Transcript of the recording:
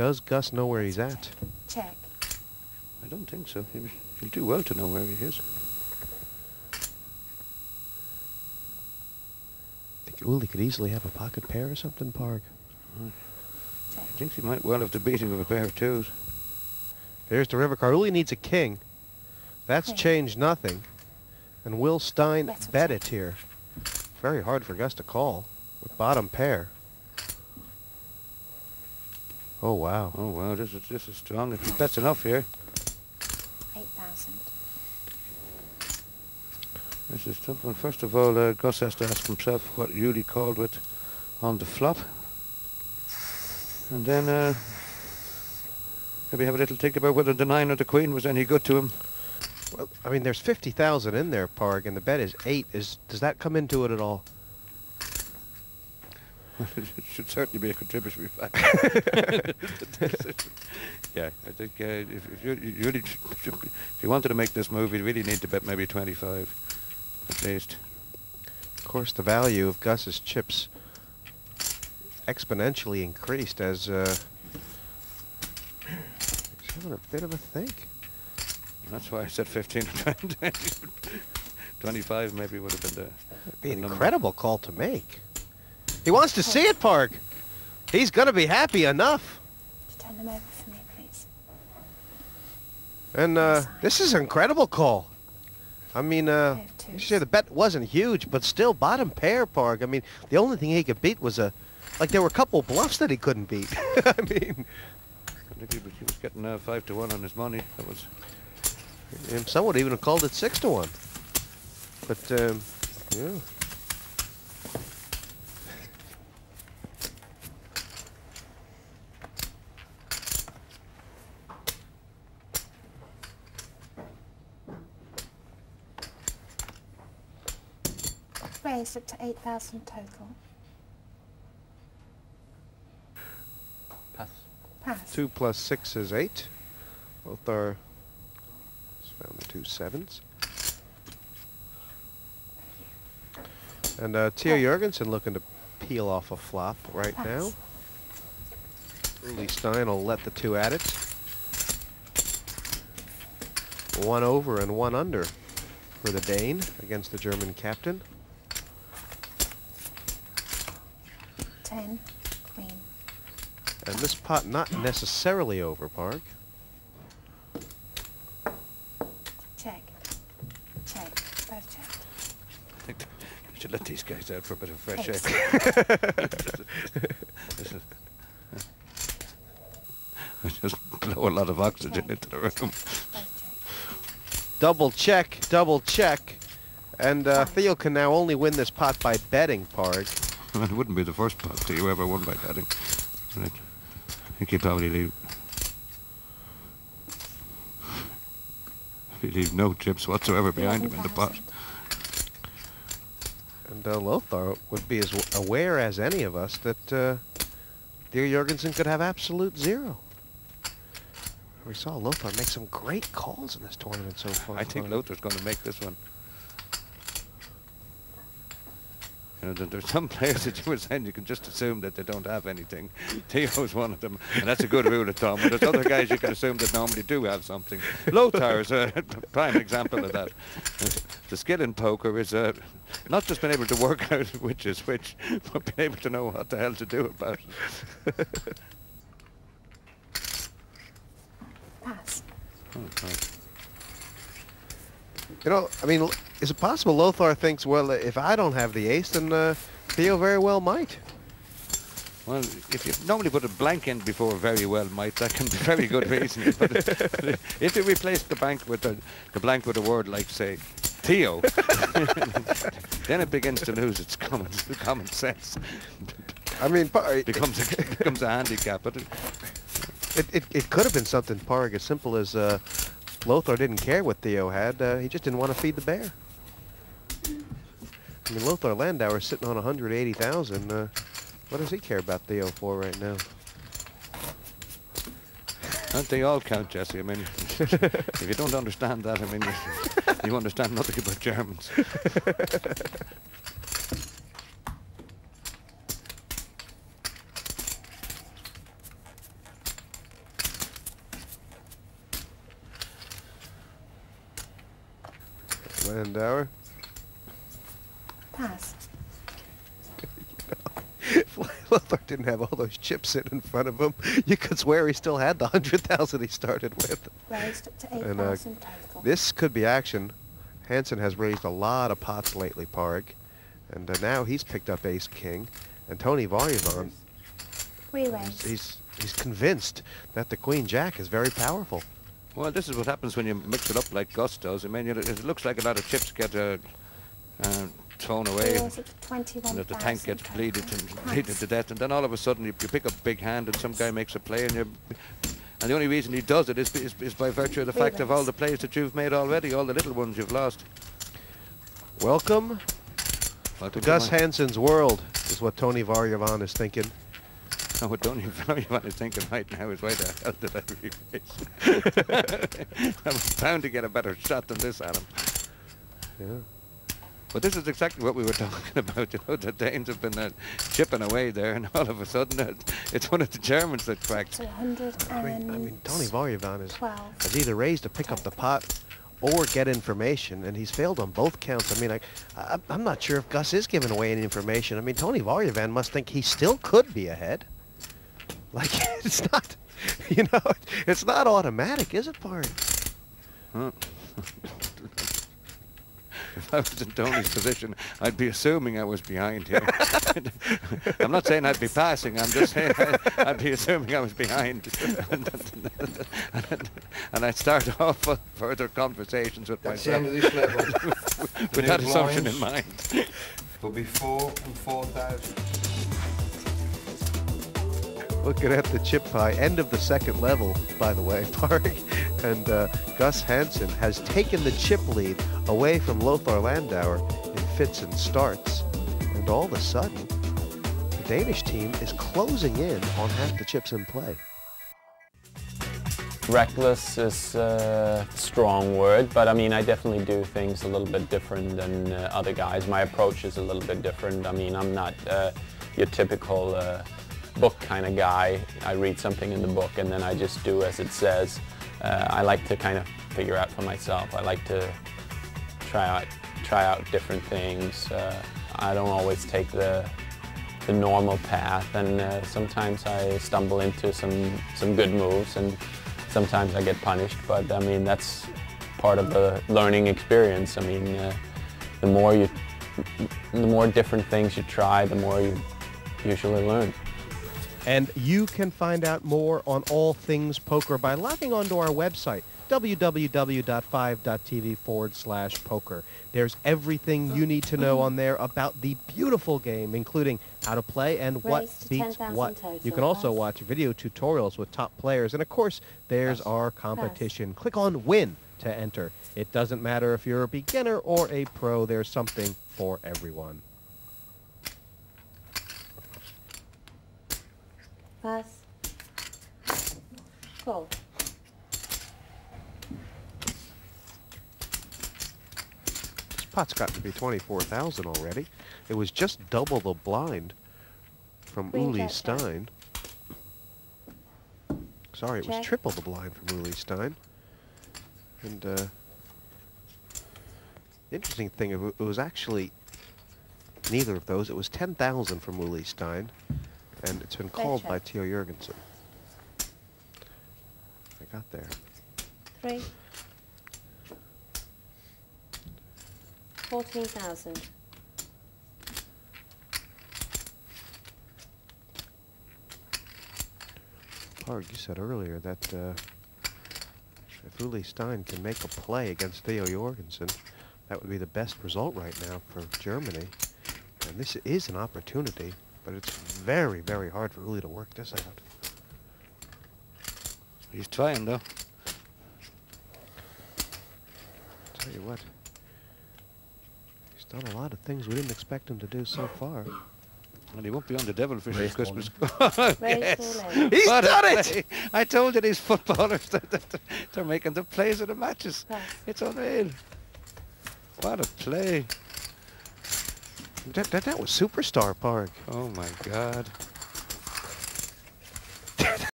Does Gus know where he's at? Check. I don't think so. He'll do well to know where he is. He could easily have a pocket pair or something, Parg. Check. I think he might well have the beating of a pair of twos. There's the river card. Uli needs a king. That's Queen. changed nothing. And Will Stein Better bet check. it here. Very hard for Gus to call with bottom pair. Oh, wow. Oh wow, this is strong. If he bets enough here, 8,000. this is tough one. First of all, Gus has to ask himself what Uli called with on the flop. And then maybe have a little think about whether the 9 or the queen was any good to him. Well, I mean, there's 50,000 in there, Parg, and the bet is 8. Does that come into it at all? It should certainly be a contributory factor. Yeah, I think if you wanted to make this move, you really need to bet maybe 25 at least. Of course, the value of Gus's chips exponentially increased as he's having a bit of a think. That's why I said 15 or 20. 25 maybe would have been the... It'd be an incredible call to make. He wants to see it, Parg. He's going to be happy enough. Turn them over for me, please. And this is an incredible call. I mean, have you twos. say the bet wasn't huge, but still bottom pair, Parg. I mean, the only thing he could beat was like there were a couple bluffs that he couldn't beat. I mean, I think he was getting 5 to 1 on his money. That was... and some would even have called it 6 to 1. But, yeah. Raised up to 8,000 total. Pass. Pass. 2 plus 6 is 8. Both are... Just found the 2 sevens. And Theo Jorgensen looking to peel off a flop right Pass. now. Uli Stein will let the 2 at it. 1 over and 1 under for the Dane against the German captain. 10. Queen. And this pot not necessarily over, Parg. Check. Check. Both checked. I think we should let these guys out for a bit of fresh Eight. air. This is just blow a lot of oxygen into the room. Both checked. Double check, double check. And Theo can now only win this pot by betting, Parg. Well, it wouldn't be the first pot that you ever won by betting. Right. I think he'd probably leave no chips whatsoever behind him in the pot. 11,000. And Lothar would be as aware as any of us that Theo Jorgensen could have absolute 0. We saw Lothar make some great calls in this tournament so far. I think Lothar's going to make this one. You know, there's some players that you were saying you can just assume that they don't have anything. Theo's one of them, and that's a good rule of thumb. But there's other guys you can assume that normally do have something. Lothar is a prime example of that. The skill in poker is not just being able to work out which is which, but being able to know what the hell to do about it. Pass. Oh, God. You know, I mean, is it possible Lothar thinks, well, if I don't have the ace, then Theo very well might? Well, if you normally put a blank in before very well might, that can be very good reasoning. But if you replace the blank with the blank with a word like, say, Theo, then it begins to lose its common sense. I mean, It becomes a handicap. But it could have been something, Parg, as simple as Lothar didn't care what Theo had. He just didn't want to feed the bear. I mean, Lothar Landauer's sitting on 180,000. What does he care about Theo for right now? don't they all count, Jesse? I mean, if you don't understand that, I mean, you understand nothing about Germans. Landauer. Pass. If Lothar didn't have all those chips sitting in front of him, you could swear he still had the 100,000 he started with. Raised up to And, 8,000 total. This could be action. Hansen has raised a lot of pots lately, Parg. And now he's picked up ace-king. And Tony Varyavan, Re-raise. he's convinced that the queen-jack is very powerful. Well, this is what happens when you mix it up like Gus does. I mean, it looks like a lot of chips get thrown away. Raise up to 21,000 That the tank gets total. bleeded Pass. to death, and then all of a sudden you pick up a big hand and some guy makes a play, and the only reason he does it is by virtue of the fact of all the plays that you've made already, all the little ones you've lost. Welcome to Gus Hansen's world, is what Tony Varyavan is thinking. No, what Tony Varyavan is thinking right now is, why the hell did I re-raise? I'm bound to get a better shot than this at him. Yeah. But this is exactly what we were talking about. You know, the Danes have been chipping away there, and all of a sudden it's one of the Germans that cracked. So 100 I and mean, Tony Varyavan has 12. either raised to pick up the pot or get information, and he's failed on both counts. I mean, I'm not sure if Gus is giving away any information. I mean, Tony Varyavan must think he still could be ahead. Like, it's not, you know, it's not automatic, is it, Parg? Huh. If I was in Tony's position, I'd be assuming I was behind here. I'm not saying I'd be passing, I'm just saying I'd be assuming I was behind. And I'd start off further conversations with That's the end myself of this level. with that assumption in mind. Will be 4 and 4,000. Looking at the chip pie, end of the second level, by the way, Parg. And Gus Hansen has taken the chip lead away from Lothar Landauer in fits and starts. And all of a sudden, the Danish team is closing in on half the chips in play. Reckless is a strong word, but I mean, I definitely do things a little bit different than other guys. My approach is a little bit different. I mean, I'm not your typical book kind of guy. I read something in the book and then I just do as it says. I like to kind of figure out for myself. I like to try out different things. I don't always take the normal path, and sometimes I stumble into some good moves, and sometimes I get punished. But I mean, that's part of the learning experience. I mean, the more different things you try, the more you usually learn. And you can find out more on all things poker by logging onto our website, www.5.tv/poker. There's everything you need to know on there about the beautiful game, including how to play and what Raised to beats 10,000 what. total. You can also Pass. watch video tutorials with top players. And of course, there's our competition. Click on Win to enter. It doesn't matter if you're a beginner or a pro, there's something for everyone. Pass. Call. This pot's gotten to be 24,000 already. It was just double the blind from Green Uli check, check. Stein. Sorry, it was Check. triple the blind from Uli Stein. And interesting thing, it was actually neither of those. It was 10,000 from Uli Stein, and it's been called by check. Theo Jurgensen. I got there. 3. 14,000. Parg, you said earlier that if Uli Stein can make a play against Theo Jorgensen, that would be the best result right now for Germany. And this is an opportunity, but it's very, very hard for Uli to work this out. He's trying though. Tell you what, he's done a lot of things we didn't expect him to do so far. And he won't be on the Devilfish Raised Christmas. Raise Yes. all in. He's What a done it! play. I told you these footballers, they're making the plays of the matches. Pass. It's unreal. What a play. That was superstar, Parg. Oh my God.